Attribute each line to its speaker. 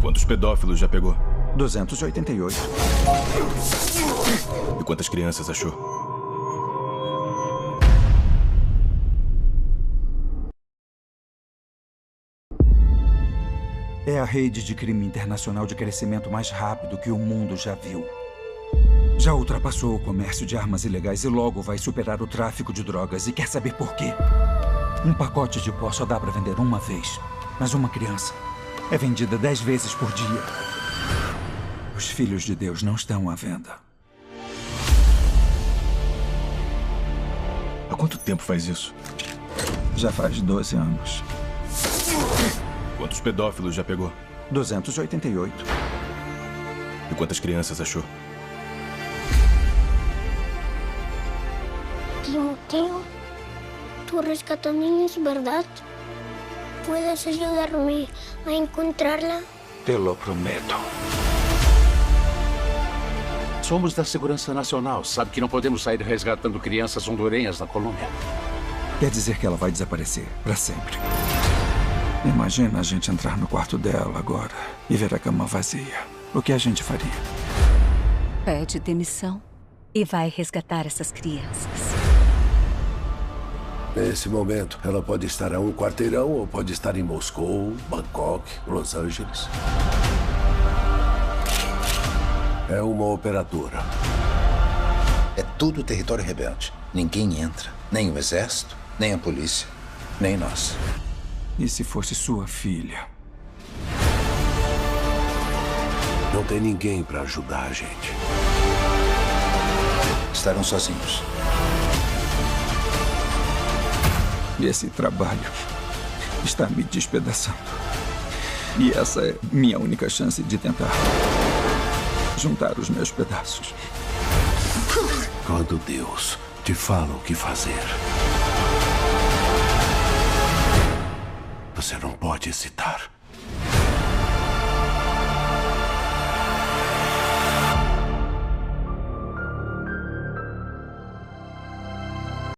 Speaker 1: Quantos pedófilos já pegou?
Speaker 2: 288.
Speaker 1: E quantas crianças achou?
Speaker 2: É a rede de crime internacional de crescimento mais rápido que o mundo já viu. Já ultrapassou o comércio de armas ilegais e logo vai superar o tráfico de drogas. E quer saber por quê? Um pacote de pó só dá para vender uma vez. Mas uma criança é vendida 10 vezes por dia. Os filhos de Deus não estão à venda.
Speaker 1: Há quanto tempo faz isso?
Speaker 2: Já faz 12 anos.
Speaker 1: Quantos pedófilos já pegou?
Speaker 2: 288.
Speaker 1: E quantas crianças achou?
Speaker 3: Timoteo, tú rescatas niños, ¿verdad? ¿Puedes ayudarme a encontrarla?
Speaker 2: Te lo prometo.
Speaker 4: Somos da Segurança Nacional. Sabe que não podemos sair resgatando crianças hondurenhas na Colômbia.
Speaker 2: Quer dizer que ela vai desaparecer para sempre. Imagina a gente entrar no quarto dela agora e ver a cama vazia. O que a gente faria?
Speaker 5: Pede demissão e vai resgatar essas crianças.
Speaker 6: Nesse momento, ela pode estar a um quarteirão ou pode estar em Moscou, Bangkok, Los Angeles. É uma operadora.
Speaker 7: É tudo território rebelde. Ninguém entra. Nem o exército, nem a polícia, nem nós.
Speaker 2: E se fosse sua filha?
Speaker 6: Não tem ninguém para ajudar a gente.
Speaker 7: Estarão sozinhos.
Speaker 2: Esse trabalho está me despedaçando. E essa é minha única chance de tentar juntar os meus pedaços.
Speaker 6: Quando Deus te fala o que fazer, você não pode hesitar.